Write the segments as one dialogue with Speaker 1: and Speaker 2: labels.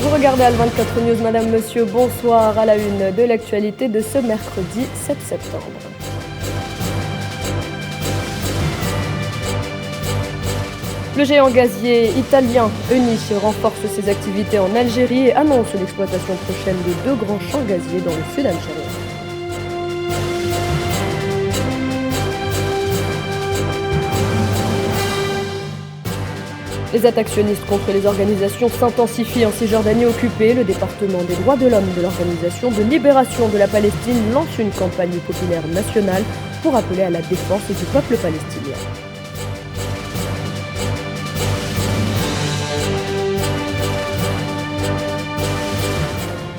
Speaker 1: Vous regardez Al24 News, Madame, Monsieur, bonsoir à la une de l'actualité de ce mercredi 7 septembre. Le géant gazier italien Eni renforce ses activités en Algérie et annonce l'exploitation prochaine de 2 grands champs gaziers dans le sud algérien. Les attaques sionistes contre les organisations s'intensifient en Cisjordanie occupée. Le département des droits de l'homme de l'Organisation de libération de la Palestine lance une campagne populaire nationale pour appeler à la défense du peuple palestinien.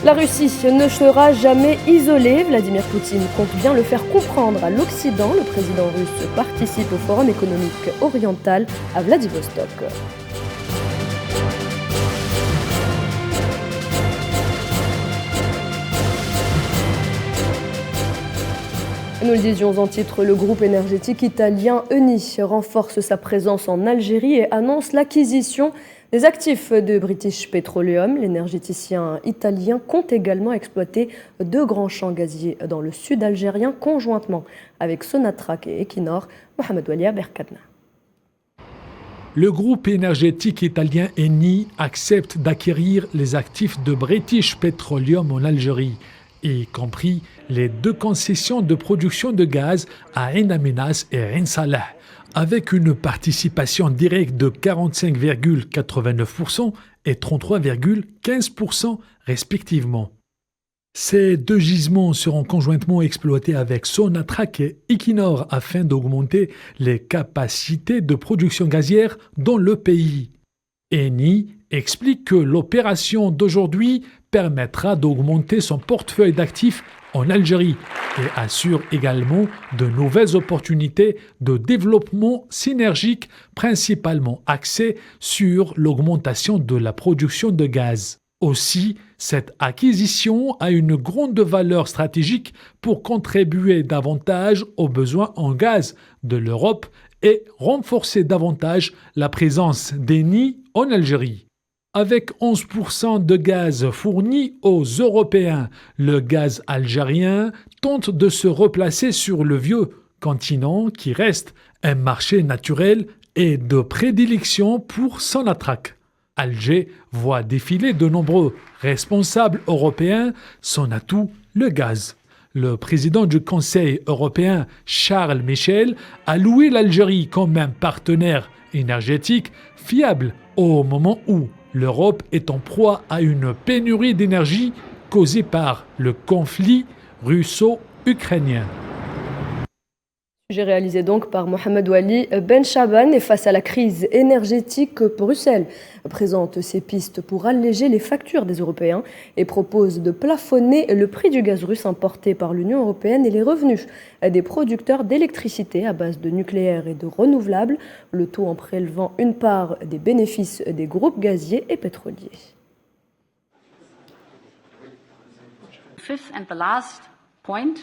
Speaker 1: La Russie ne sera jamais isolée. Vladimir Poutine compte bien le faire comprendre à l'Occident. Le président russe participe au Forum économique oriental à Vladivostok. Nous le disions en titre, le groupe énergétique italien Eni renforce sa présence en Algérie et annonce l'acquisition des actifs de British Petroleum. L'énergéticien italien compte également exploiter 2 grands champs gaziers dans le sud algérien conjointement avec Sonatrach et Equinor. Mohamed Walia Berkadna.
Speaker 2: Le groupe énergétique italien Eni accepte d'acquérir les actifs de British Petroleum en Algérie, y compris les 2 concessions de production de gaz à Ain Amenas et Ain Salah, avec une participation directe de 45,89% et 33,15% respectivement. Ces 2 gisements seront conjointement exploités avec Sonatrach et Equinor afin d'augmenter les capacités de production gazière dans le pays. Eni explique que l'opération d'aujourd'hui permettra d'augmenter son portefeuille d'actifs en Algérie et assure également de nouvelles opportunités de développement synergique, principalement axées sur l'augmentation de la production de gaz. Aussi, cette acquisition a une grande valeur stratégique pour contribuer davantage aux besoins en gaz de l'Europe et renforcer davantage la présence d'Eni en Algérie. Avec 11% de gaz fourni aux Européens, le gaz algérien tente de se replacer sur le vieux continent qui reste un marché naturel et de prédilection pour Sonatrach. Alger voit défiler de nombreux responsables européens, son atout, le gaz. Le président du Conseil européen, Charles Michel, a loué l'Algérie comme un partenaire énergétique fiable au moment où l'Europe est en proie à une pénurie d'énergie causée par le conflit russo-ukrainien.
Speaker 1: Sujet réalisé donc par Mohamed Wali Ben Chaban. Et face à la crise énergétique, Bruxelles présente ses pistes pour alléger les factures des Européens et propose de plafonner le prix du gaz russe importé par l'Union européenne et les revenus des producteurs d'électricité à base de nucléaire et de renouvelables, le tout en prélevant une part des bénéfices des groupes gaziers et pétroliers.
Speaker 3: Fifth and the last point.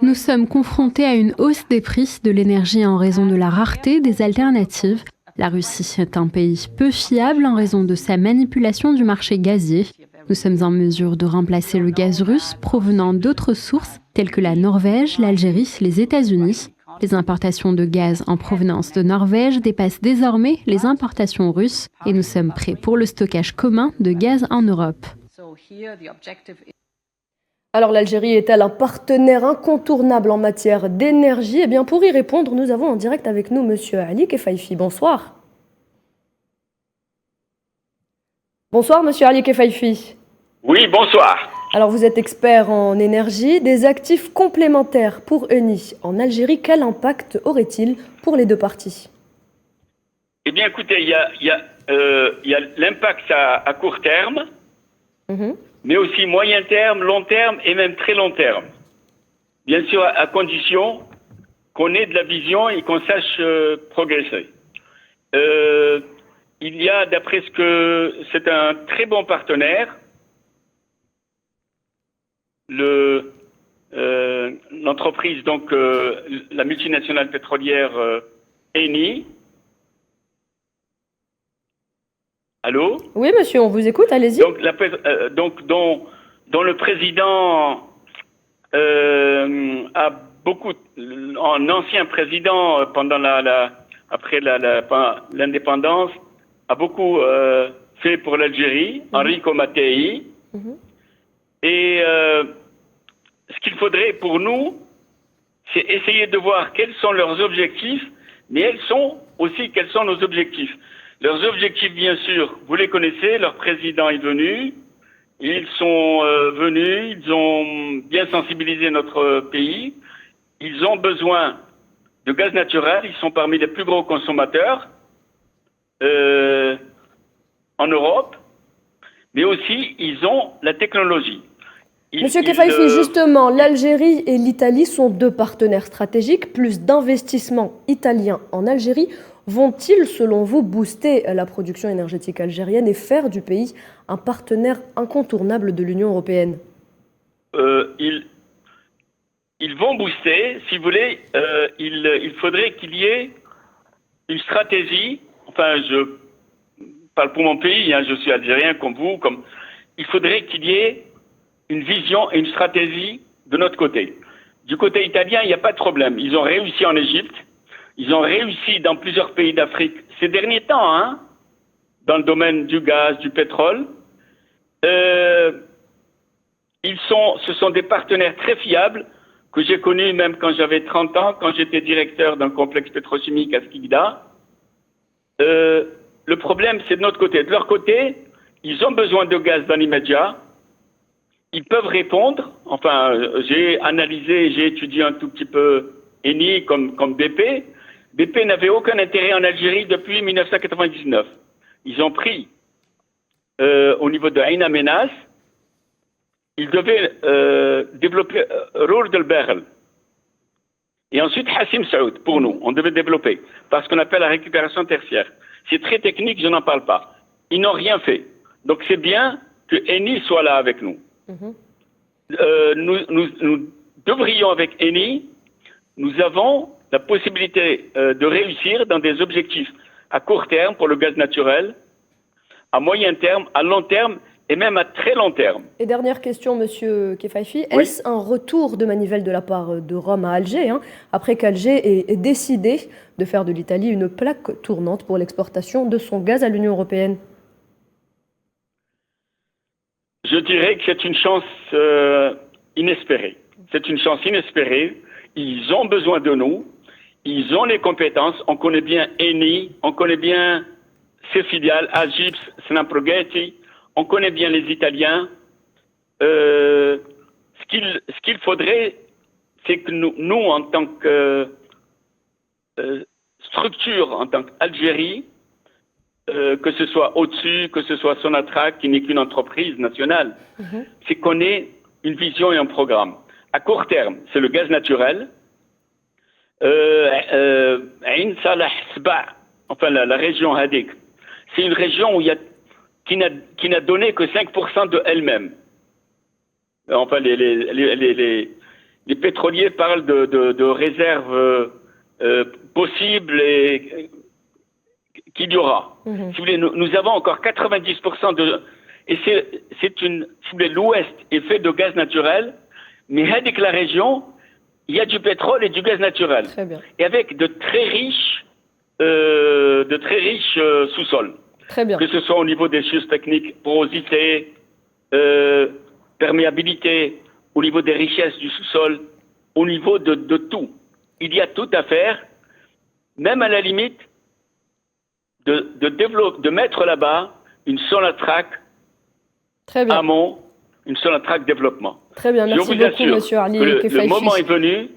Speaker 3: Nous sommes confrontés à une hausse des prix de l'énergie en raison de la rareté des alternatives. La Russie est un pays peu fiable en raison de sa manipulation du marché gazier. Nous sommes en mesure de remplacer le gaz russe provenant d'autres sources telles que la Norvège, l'Algérie, les États-Unis. Les importations de gaz en provenance de Norvège dépassent désormais les importations russes et nous sommes prêts pour le stockage commun de gaz en Europe.
Speaker 1: Alors l'Algérie est-elle un partenaire incontournable en matière d'énergie ? Eh bien pour y répondre, nous avons en direct avec nous Monsieur Ali Kefaifi. Bonsoir. Bonsoir Monsieur Ali Kefaifi.
Speaker 4: Oui, bonsoir.
Speaker 1: Alors vous êtes expert en énergie, des actifs complémentaires pour Eni en Algérie, quel impact aurait-il pour les 2 parties ?
Speaker 4: Eh bien écoutez, il y a l'impact à court terme. Mais aussi moyen terme, long terme et même très long terme. Bien sûr, à condition qu'on ait de la vision et qu'on sache progresser. Il y a, d'après ce que c'est un très bon partenaire, l'entreprise, donc la multinationale pétrolière Eni, Allô?
Speaker 1: Oui, monsieur, on vous écoute, allez-y.
Speaker 4: Donc, dont le président a beaucoup, un ancien président pendant après l'indépendance, a beaucoup fait pour l'Algérie, Enrico Mattei. Et ce qu'il faudrait pour nous, c'est essayer de voir quels sont leurs objectifs, mais quels sont nos objectifs. Leurs objectifs, bien sûr, vous les connaissez, leur président est venu, ils sont venus, ils ont bien sensibilisé notre pays, ils ont besoin de gaz naturel, ils sont parmi les plus gros consommateurs en Europe, mais aussi ils ont la technologie.
Speaker 1: Monsieur Kefaifi, justement, l'Algérie et l'Italie sont deux partenaires stratégiques. Plus d'investissements italiens en Algérie vont-ils, selon vous, booster la production énergétique algérienne et faire du pays un partenaire incontournable de l'Union européenne?
Speaker 4: Ils vont booster, si vous voulez. Il faudrait qu'il y ait une stratégie. Enfin, je parle pour mon pays, je suis algérien comme vous. Il faudrait qu'il y ait une vision et une stratégie de notre côté. Du côté italien, il n'y a pas de problème. Ils ont réussi en Égypte. Ils ont réussi dans plusieurs pays d'Afrique ces derniers temps, dans le domaine du gaz, du pétrole. Ce sont des partenaires très fiables que j'ai connus même quand j'avais 30 ans, quand j'étais directeur d'un complexe pétrochimique à Skikda. Le problème, c'est de notre côté. De leur côté, ils ont besoin de gaz dans l'immédiat. Ils peuvent répondre. Enfin, j'ai analysé, j'ai étudié un tout petit peu Eni comme BP. BP n'avait aucun intérêt en Algérie depuis 1999. Ils ont pris au niveau de Ain Amenas, ils devaient développer Rour del Berl. Et ensuite Hassim Saoud, pour nous, on devait développer, parce qu'on appelle la récupération tertiaire. C'est très technique, je n'en parle pas. Ils n'ont rien fait. Donc c'est bien que Eni soit là avec nous. Nous devrions avec Eni, nous avons la possibilité de réussir dans des objectifs à court terme pour le gaz naturel, à moyen terme, à long terme et même à très long terme.
Speaker 1: Et dernière question, monsieur Kefaifi,
Speaker 4: oui.
Speaker 1: Est-ce un retour de manivelle de la part de Rome à Alger, après qu'Alger ait décidé de faire de l'Italie une plaque tournante pour l'exportation de son gaz à l'Union européenne?
Speaker 4: Je dirais que c'est une chance inespérée. C'est une chance inespérée. Ils ont besoin de nous. Ils ont les compétences. On connaît bien Eni. On connaît bien ses filiales, Agips, Snamproghetti. On connaît bien les Italiens. Ce qu'il faudrait, c'est que nous, en tant que structure, en tant qu'Algérie, que ce soit au-dessus, que ce soit Sonatrach, qui n'est qu'une entreprise nationale, c'est qu'on ait une vision et un programme. À court terme, c'est le gaz naturel. Ain Salah Sba, enfin la région Hadik, c'est une région qui n'a donné que 5% de elle-même. Enfin, les pétroliers parlent de réserves possibles et qu'il y aura. Si vous voulez, nous avons encore 90% de... Et c'est si vous voulez, l'Ouest est fait de gaz naturel, mais avec la région, il y a du pétrole et du gaz naturel.
Speaker 1: Très bien.
Speaker 4: Et avec de très riches sous-sols.
Speaker 1: Très bien.
Speaker 4: Que ce soit au niveau des choses techniques, porosité, perméabilité, au niveau des richesses du sous-sol, au niveau de tout. Il y a tout à faire, même à la limite, de mettre là-bas une Sonatrach amont, une Sonatrach développement.
Speaker 1: Très bien, merci beaucoup, monsieur Ali Kefaifi.
Speaker 4: Le moment est venu.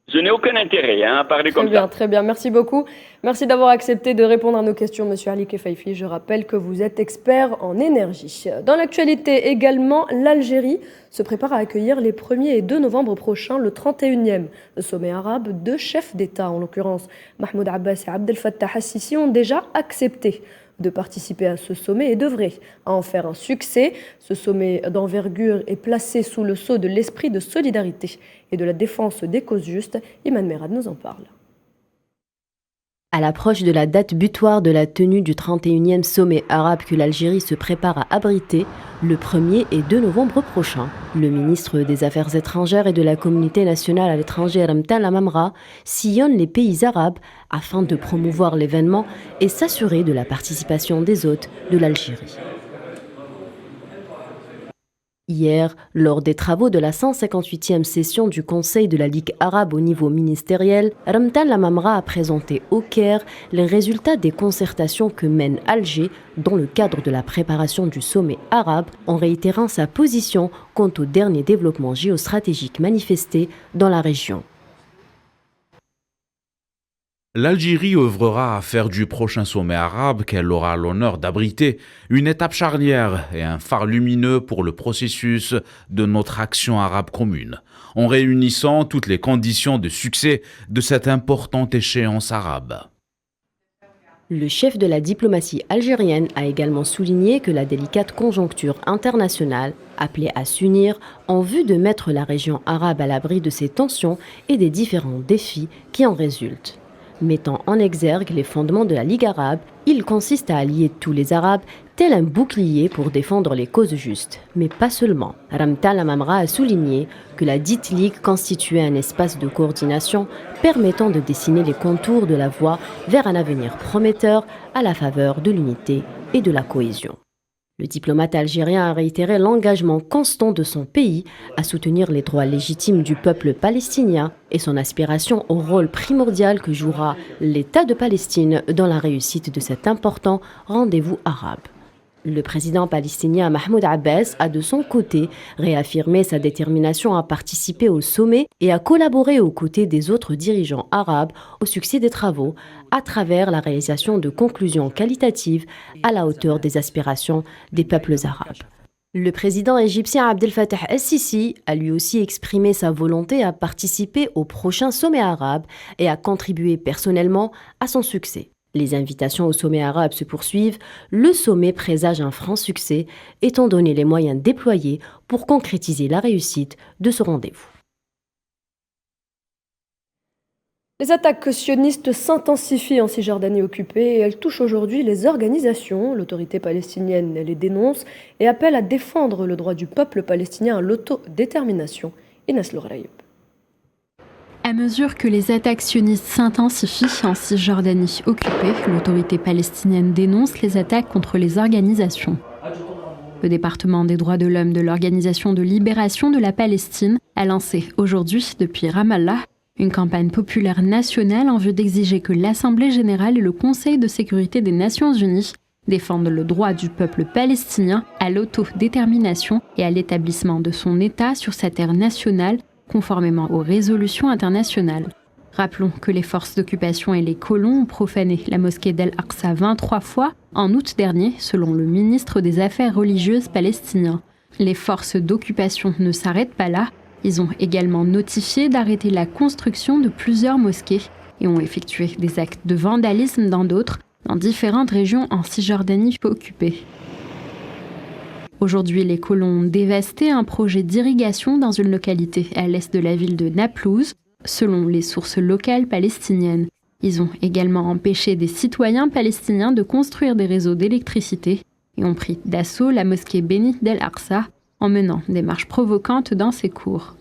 Speaker 4: Je n'ai aucun intérêt à parler comme ça.
Speaker 1: Très bien, merci beaucoup. Merci d'avoir accepté de répondre à nos questions, monsieur Ali Kefaifi. Je rappelle que vous êtes expert en énergie. Dans l'actualité également, l'Algérie se prépare à accueillir les 1er et 2 novembre prochains le 31e sommet arabe. 2 chefs d'État, en l'occurrence Mahmoud Abbas et Abdel Fattah al-Sisi, ont déjà accepté de participer à ce sommet et d'œuvrer à en faire un succès. Ce sommet d'envergure est placé sous le sceau de l'esprit de solidarité et de la défense des causes justes. Iman Merad nous en parle.
Speaker 5: À l'approche de la date butoir de la tenue du 31e sommet arabe que l'Algérie se prépare à abriter, le 1er et 2 novembre prochain, le ministre des Affaires étrangères et de la communauté nationale à l'étranger Ramtan Lamamra sillonne les pays arabes afin de promouvoir l'événement et s'assurer de la participation des hôtes de l'Algérie. Hier, lors des travaux de la 158e session du Conseil de la Ligue arabe au niveau ministériel, Ramtan Lamamra a présenté au Caire les résultats des concertations que mène Alger dans le cadre de la préparation du sommet arabe, en réitérant sa position quant aux derniers développements géostratégiques manifestés dans la région.
Speaker 6: L'Algérie œuvrera à faire du prochain sommet arabe qu'elle aura l'honneur d'abriter une étape charnière et un phare lumineux pour le processus de notre action arabe commune, en réunissant toutes les conditions de succès de cette importante échéance arabe.
Speaker 5: Le chef de la diplomatie algérienne a également souligné que la délicate conjoncture internationale appelait à s'unir en vue de mettre la région arabe à l'abri de ces tensions et des différents défis qui en résultent. Mettant en exergue les fondements de la Ligue arabe, il consiste à allier tous les Arabes tel un bouclier pour défendre les causes justes. Mais pas seulement. Ramtan Lamamra a souligné que la dite Ligue constituait un espace de coordination permettant de dessiner les contours de la voie vers un avenir prometteur à la faveur de l'unité et de la cohésion. Le diplomate algérien a réitéré l'engagement constant de son pays à soutenir les droits légitimes du peuple palestinien et son aspiration au rôle primordial que jouera l'État de Palestine dans la réussite de cet important rendez-vous arabe. Le président palestinien Mahmoud Abbas a de son côté réaffirmé sa détermination à participer au sommet et à collaborer aux côtés des autres dirigeants arabes au succès des travaux à travers la réalisation de conclusions qualitatives à la hauteur des aspirations des peuples arabes. Le président égyptien Abdel Fattah el-Sisi a lui aussi exprimé sa volonté à participer au prochain sommet arabe et à contribuer personnellement à son succès. Les invitations au sommet arabe se poursuivent. Le sommet présage un franc succès, étant donné les moyens déployés pour concrétiser la réussite de ce rendez-vous.
Speaker 1: Les attaques sionistes s'intensifient en Cisjordanie occupée et elles touchent aujourd'hui les organisations. L'autorité palestinienne les dénonce et appelle à défendre le droit du peuple palestinien à l'autodétermination. Inès Louraïb.
Speaker 3: À mesure que les attaques sionistes s'intensifient en Cisjordanie occupée, l'autorité palestinienne dénonce les attaques contre les organisations. Le département des droits de l'homme de l'Organisation de libération de la Palestine a lancé aujourd'hui, depuis Ramallah, une campagne populaire nationale en vue d'exiger que l'Assemblée générale et le Conseil de sécurité des Nations unies défendent le droit du peuple palestinien à l'autodétermination et à l'établissement de son État sur sa terre nationale, conformément aux résolutions internationales. Rappelons que les forces d'occupation et les colons ont profané la mosquée d'Al-Aqsa 23 fois en août dernier, selon le ministre des Affaires religieuses palestinien. Les forces d'occupation ne s'arrêtent pas là. Ils ont également notifié d'arrêter la construction de plusieurs mosquées et ont effectué des actes de vandalisme dans d'autres, dans différentes régions en Cisjordanie occupée. Aujourd'hui, les colons ont dévasté un projet d'irrigation dans une localité à l'est de la ville de Naplouse, selon les sources locales palestiniennes. Ils ont également empêché des citoyens palestiniens de construire des réseaux d'électricité et ont pris d'assaut la mosquée bénite d'Al-Aqsa en menant des marches provocantes dans ses cours.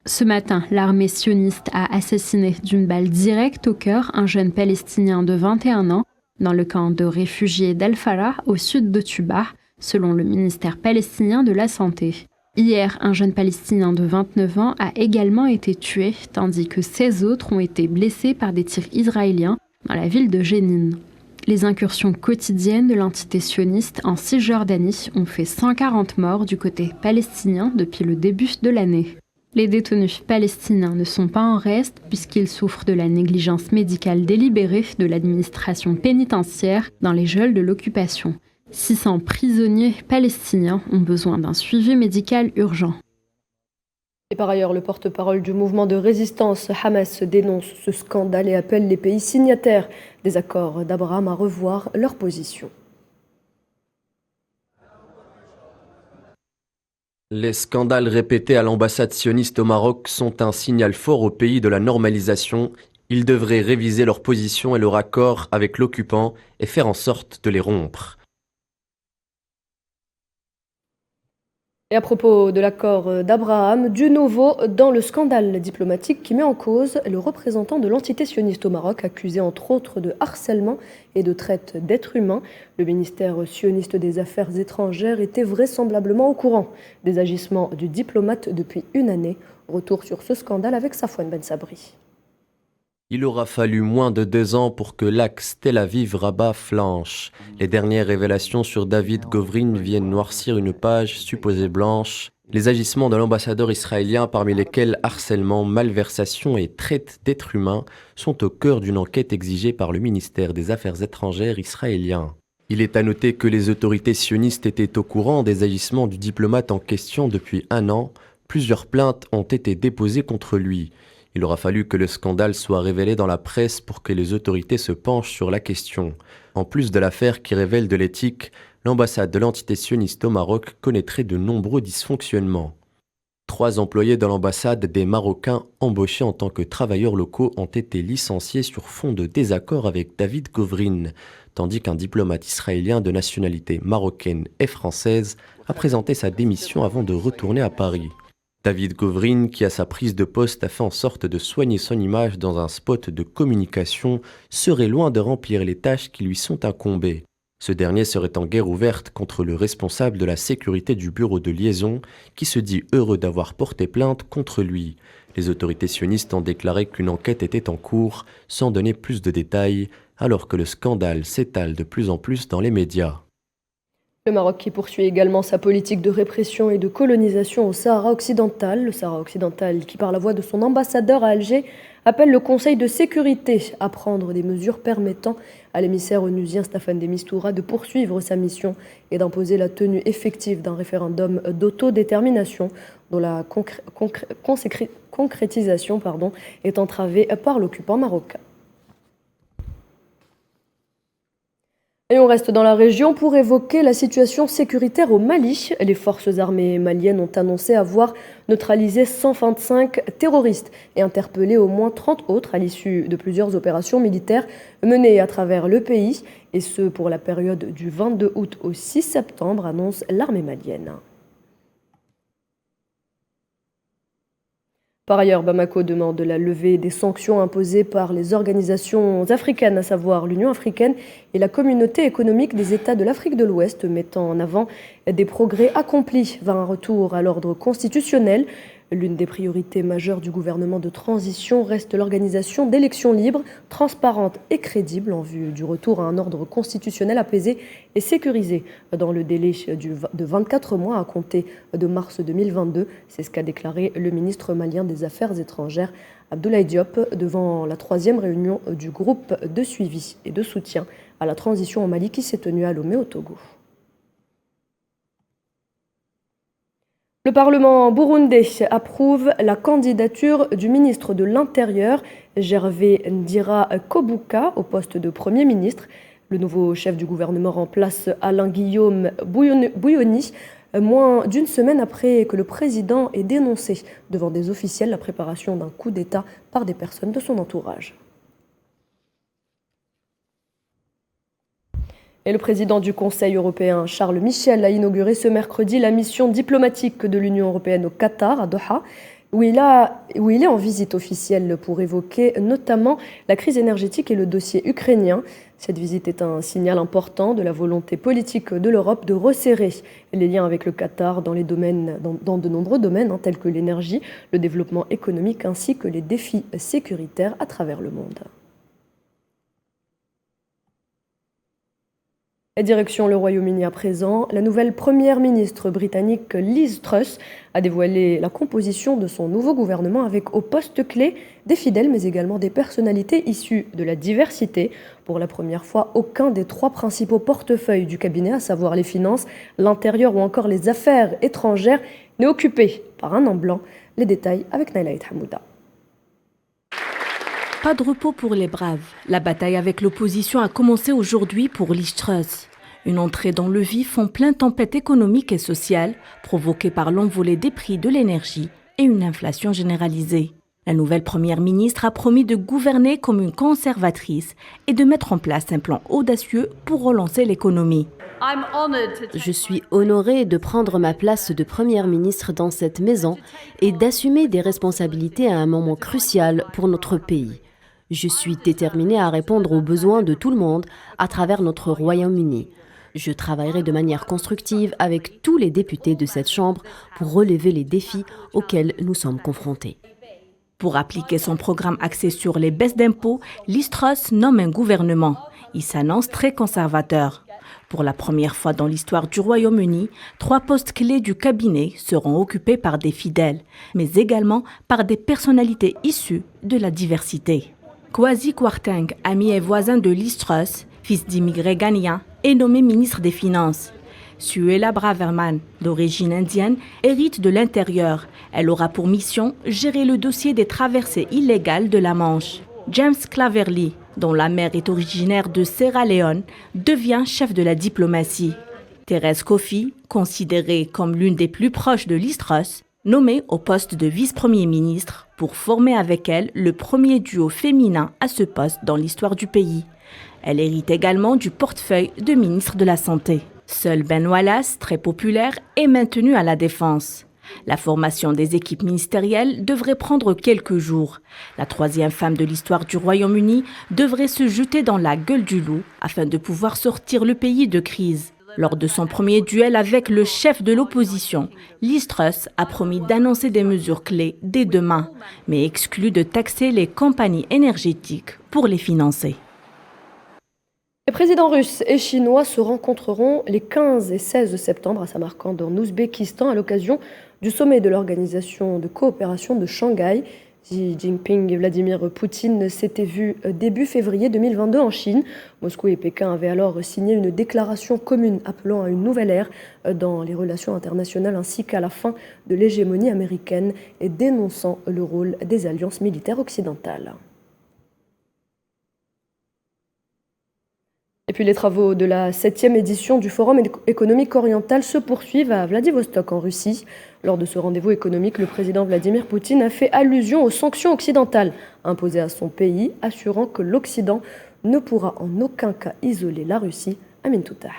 Speaker 3: Ce matin, l'armée sioniste a assassiné d'une balle directe au cœur un jeune Palestinien de 21 ans dans le camp de réfugiés d'Al-Farah au sud de Tuba, selon le ministère palestinien de la Santé. Hier, un jeune Palestinien de 29 ans a également été tué, tandis que 16 autres ont été blessés par des tirs israéliens dans la ville de Jénine. Les incursions quotidiennes de l'entité sioniste en Cisjordanie ont fait 140 morts du côté palestinien depuis le début de l'année. Les détenus palestiniens ne sont pas en reste puisqu'ils souffrent de la négligence médicale délibérée de l'administration pénitentiaire dans les geôles de l'occupation. 600 prisonniers palestiniens ont besoin d'un suivi médical urgent.
Speaker 1: Et par ailleurs, le porte-parole du mouvement de résistance Hamas dénonce ce scandale et appelle les pays signataires des accords d'Abraham à revoir leur position.
Speaker 7: Les scandales répétés à l'ambassade sioniste au Maroc sont un signal fort au pays de la normalisation Ils devraient réviser leur position et leur accord avec l'occupant et faire en sorte de les rompre.
Speaker 1: Et à propos de l'accord d'Abraham, du nouveau dans le scandale diplomatique qui met en cause le représentant de l'entité sioniste au Maroc, accusé entre autres de harcèlement et de traite d'êtres humains. Le ministère sioniste des Affaires étrangères était vraisemblablement au courant des agissements du diplomate depuis une année. Retour sur ce scandale avec Safouane Ben Sabri.
Speaker 7: Il aura fallu moins de 2 ans pour que l'axe Tel Aviv-Rabat flanche. Les dernières révélations sur David Govrin viennent noircir une page supposée blanche. Les agissements de l'ambassadeur israélien, parmi lesquels harcèlement, malversation et traite d'êtres humains, sont au cœur d'une enquête exigée par le ministère des Affaires étrangères israélien. Il est à noter que les autorités sionistes étaient au courant des agissements du diplomate en question depuis 1 an. Plusieurs plaintes ont été déposées contre lui. Il aura fallu que le scandale soit révélé dans la presse pour que les autorités se penchent sur la question. En plus de l'affaire qui révèle de l'éthique, l'ambassade de l'entité sioniste au Maroc connaîtrait de nombreux dysfonctionnements. 3 employés de l'ambassade des Marocains embauchés en tant que travailleurs locaux ont été licenciés sur fond de désaccord avec David Govrin, tandis qu'un diplomate israélien de nationalité marocaine et française a présenté sa démission avant de retourner à Paris. David Govrin, qui à sa prise de poste a fait en sorte de soigner son image dans un spot de communication, serait loin de remplir les tâches qui lui sont incombées. Ce dernier serait en guerre ouverte contre le responsable de la sécurité du bureau de liaison, qui se dit heureux d'avoir porté plainte contre lui. Les autorités sionistes ont déclaré qu'une enquête était en cours, sans donner plus de détails, alors que le scandale s'étale de plus en plus dans les médias.
Speaker 1: Le Maroc qui poursuit également sa politique de répression et de colonisation au Sahara occidental. Le Sahara occidental qui, par la voix de son ambassadeur à Alger, appelle le Conseil de sécurité à prendre des mesures permettant à l'émissaire onusien Staffan de Mistura de poursuivre sa mission et d'imposer la tenue effective d'un référendum d'autodétermination dont la concrétisation est entravée par l'occupant marocain. Et on reste dans la région pour évoquer la situation sécuritaire au Mali. Les forces armées maliennes ont annoncé avoir neutralisé 125 terroristes et interpellé au moins 30 autres à l'issue de plusieurs opérations militaires menées à travers le pays, et ce pour la période du 22 août au 6 septembre, annonce l'armée malienne. Par ailleurs, Bamako demande la levée des sanctions imposées par les organisations africaines, à savoir l'Union africaine et la Communauté économique des États de l'Afrique de l'Ouest, mettant en avant des progrès accomplis vers un retour à l'ordre constitutionnel. L'une des priorités majeures du gouvernement de transition reste l'organisation d'élections libres, transparentes et crédibles en vue du retour à un ordre constitutionnel apaisé et sécurisé dans le délai de 24 mois à compter de mars 2022. C'est ce qu'a déclaré le ministre malien des Affaires étrangères, Abdoulaye Diop, devant la 3e réunion du groupe de suivi et de soutien à la transition au Mali qui s'est tenue à Lomé au Togo. Le Parlement burundais approuve la candidature du ministre de l'Intérieur, Gervais Ndirakobuka, au poste de Premier ministre. Le nouveau chef du gouvernement remplace Alain-Guillaume Bouilloni, moins d'une semaine après que le président ait dénoncé devant des officiels la préparation d'un coup d'État par des personnes de son entourage. Et le président du Conseil européen, Charles Michel, a inauguré ce mercredi la mission diplomatique de l'Union européenne au Qatar, à Doha, où il est en visite officielle pour évoquer notamment la crise énergétique et le dossier ukrainien. Cette visite est un signal important de la volonté politique de l'Europe de resserrer les liens avec le Qatar dans de nombreux domaines, tels que l'énergie, le développement économique ainsi que les défis sécuritaires à travers le monde. Et direction le Royaume-Uni à présent, la nouvelle première ministre britannique Liz Truss a dévoilé la composition de son nouveau gouvernement avec au poste clé des fidèles mais également des personnalités issues de la diversité. Pour la première fois, aucun des 3 principaux portefeuilles du cabinet, à savoir les finances, l'intérieur ou encore les affaires étrangères, n'est occupé par un homme blanc. Les détails avec Naila Hamouda.
Speaker 8: Pas de repos pour les braves. La bataille avec l'opposition a commencé aujourd'hui pour Liz Truss. Une entrée dans le vif en pleine tempête économique et sociale, provoquée par l'envolée des prix de l'énergie et une inflation généralisée. La nouvelle première ministre a promis de gouverner comme une conservatrice et de mettre en place un plan audacieux pour relancer l'économie.
Speaker 5: Je suis honorée de prendre ma place de première ministre dans cette maison et d'assumer des responsabilités à un moment crucial pour notre pays. Je suis déterminée à répondre aux besoins de tout le monde à travers notre Royaume-Uni. Je travaillerai de manière constructive avec tous les députés de cette Chambre pour relever les défis auxquels nous sommes confrontés.
Speaker 8: Pour appliquer son programme axé sur les baisses d'impôts, Liz Truss nomme un gouvernement. Il s'annonce très conservateur. Pour la première fois dans l'histoire du Royaume-Uni, 3 postes clés du cabinet seront occupés par des fidèles, mais également par des personnalités issues de la diversité. Kwasi Kwarteng, ami et voisin de Liz Truss, fils d'immigrés ghanéens, est nommé ministre des Finances. Suella Braverman, d'origine indienne, hérite de l'intérieur. Elle aura pour mission gérer le dossier des traversées illégales de la Manche. James Cleverly, dont la mère est originaire de Sierra Leone, devient chef de la diplomatie. Thérèse Coffey, considérée comme l'une des plus proches de Liz Truss, nommée au poste de vice-premier ministre pour former avec elle le premier duo féminin à ce poste dans l'histoire du pays. Elle hérite également du portefeuille de ministre de la Santé. Seul Ben Wallace, très populaire, est maintenu à la défense. La formation des équipes ministérielles devrait prendre quelques jours. La 3e femme de l'histoire du Royaume-Uni devrait se jeter dans la gueule du loup afin de pouvoir sortir le pays de crise. Lors de son premier duel avec le chef de l'opposition, Liz Truss a promis d'annoncer des mesures clés dès demain, mais exclut de taxer les compagnies énergétiques pour les financer.
Speaker 1: Les présidents russes et chinois se rencontreront les 15 et 16 septembre à Samarcande en Ouzbékistan à l'occasion du sommet de l'Organisation de coopération de Shanghai. Xi Jinping et Vladimir Poutine s'étaient vus début février 2022 en Chine. Moscou et Pékin avaient alors signé une déclaration commune appelant à une nouvelle ère dans les relations internationales ainsi qu'à la fin de l'hégémonie américaine et dénonçant le rôle des alliances militaires occidentales. Et puis les travaux de la 7e édition du Forum économique oriental se poursuivent à Vladivostok en Russie. Lors de ce rendez-vous économique, le président Vladimir Poutine a fait allusion aux sanctions occidentales imposées à son pays, assurant que l'Occident ne pourra en aucun cas isoler la Russie. Amin Toutah.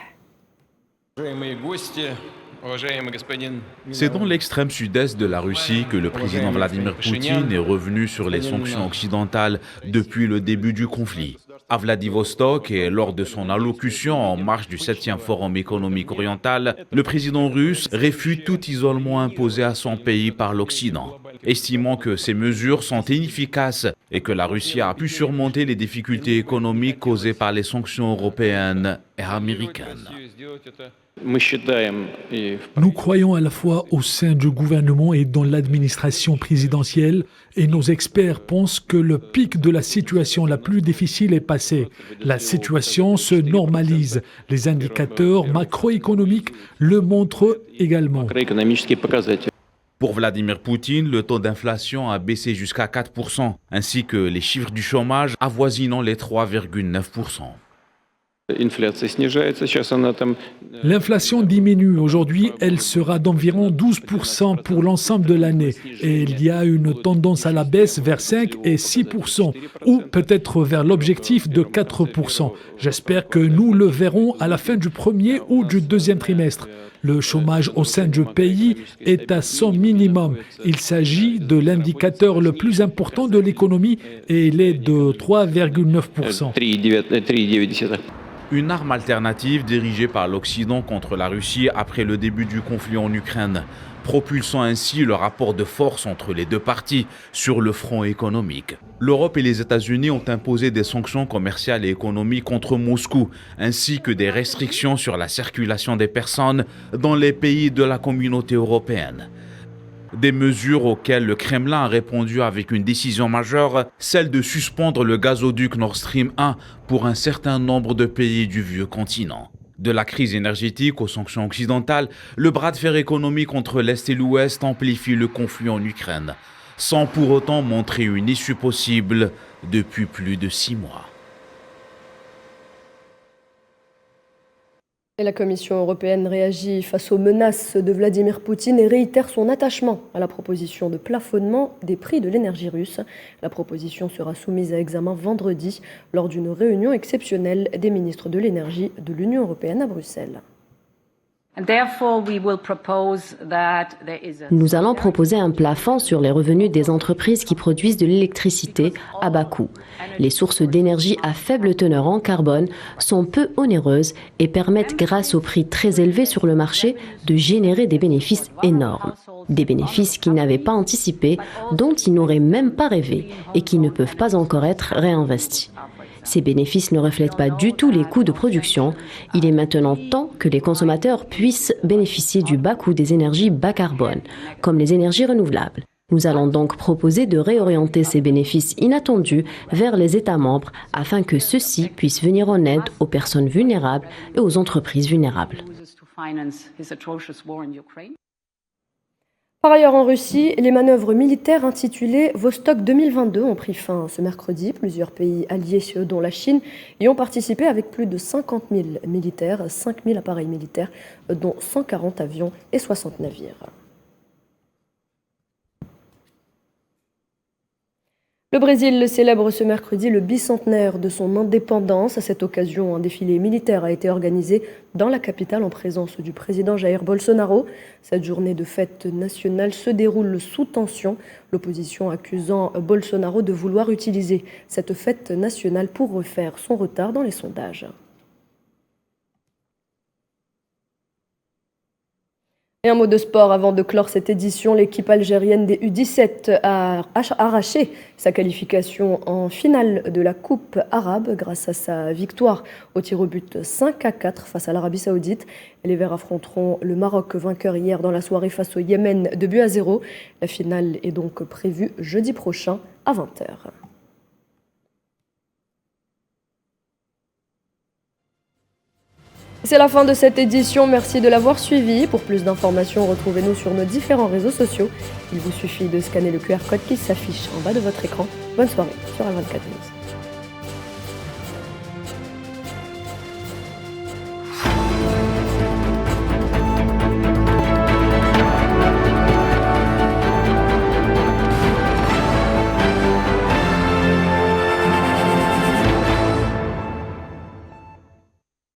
Speaker 6: C'est dans l'extrême sud-est de la Russie que le président Vladimir Poutine est revenu sur les sanctions occidentales depuis le début du conflit. À Vladivostok et lors de son allocution en marge du 7e Forum économique oriental, le président russe réfute tout isolement imposé à son pays par l'Occident, estimant que ces mesures sont inefficaces et que la Russie a pu surmonter les difficultés économiques causées par les sanctions européennes et américaines.
Speaker 2: Nous croyons à la fois au sein du gouvernement et dans l'administration présidentielle et nos experts pensent que le pic de la situation la plus difficile est passé. La situation se normalise. Les indicateurs macroéconomiques le montrent également.
Speaker 6: Pour Vladimir Poutine, le taux d'inflation a baissé jusqu'à 4%, ainsi que les chiffres du chômage avoisinant les 3,9%.
Speaker 2: L'inflation diminue. Aujourd'hui, elle sera d'environ 12% pour l'ensemble de l'année. Et il y a une tendance à la baisse vers 5 et 6%, ou peut-être vers l'objectif de 4%. J'espère que nous le verrons à la fin du premier ou du deuxième trimestre. Le chômage au sein du pays est à son minimum. Il s'agit de l'indicateur le plus important de l'économie et il est de 3,9%.
Speaker 6: Une arme alternative dirigée par l'Occident contre la Russie après le début du conflit en Ukraine, propulsant ainsi le rapport de force entre les deux parties sur le front économique. L'Europe et les États-Unis ont imposé des sanctions commerciales et économiques contre Moscou, ainsi que des restrictions sur la circulation des personnes dans les pays de la communauté européenne. Des mesures auxquelles le Kremlin a répondu avec une décision majeure, celle de suspendre le gazoduc Nord Stream 1 pour un certain nombre de pays du vieux continent. De la crise énergétique aux sanctions occidentales, le bras de fer économique entre l'Est et l'Ouest amplifie le conflit en Ukraine, sans pour autant montrer une issue possible depuis plus de 6 mois.
Speaker 1: Et la Commission européenne réagit face aux menaces de Vladimir Poutine et réitère son attachement à la proposition de plafonnement des prix de l'énergie russe. La proposition sera soumise à examen vendredi lors d'une réunion exceptionnelle des ministres de l'énergie de l'Union européenne à Bruxelles.
Speaker 5: Nous allons proposer un plafond sur les revenus des entreprises qui produisent de l'électricité à bas coût. Les sources d'énergie à faible teneur en carbone sont peu onéreuses et permettent, grâce aux prix très élevés sur le marché, de générer des bénéfices énormes. Des bénéfices qu'ils n'avaient pas anticipés, dont ils n'auraient même pas rêvé et qui ne peuvent pas encore être réinvestis. Ces bénéfices ne reflètent pas du tout les coûts de production. Il est maintenant temps que les consommateurs puissent bénéficier du bas coût des énergies bas carbone, comme les énergies renouvelables. Nous allons donc proposer de réorienter ces bénéfices inattendus vers les États membres afin que ceux-ci puissent venir en aide aux personnes vulnérables et aux entreprises vulnérables.
Speaker 1: Par ailleurs, en Russie, les manœuvres militaires intitulées Vostok 2022 ont pris fin ce mercredi. Plusieurs pays alliés, dont la Chine, y ont participé avec plus de 50 000 militaires, 5 000 appareils militaires, dont 140 avions et 60 navires. Le Brésil célèbre ce mercredi le bicentenaire de son indépendance. À cette occasion, un défilé militaire a été organisé dans la capitale en présence du président Jair Bolsonaro. Cette journée de fête nationale se déroule sous tension, l'opposition accusant Bolsonaro de vouloir utiliser cette fête nationale pour refaire son retard dans les sondages. Et un mot de sport avant de clore cette édition. L'équipe algérienne des U17 a arraché sa qualification en finale de la Coupe arabe grâce à sa victoire au tir au but 5-4 face à l'Arabie Saoudite. Les Verts affronteront le Maroc, vainqueur hier dans la soirée face au Yémen de 2-0. La finale est donc prévue jeudi prochain à 20h. C'est la fin de cette édition, merci de l'avoir suivi. Pour plus d'informations, retrouvez-nous sur nos différents réseaux sociaux. Il vous suffit de scanner le QR code qui s'affiche en bas de votre écran. Bonne soirée sur Al24 News.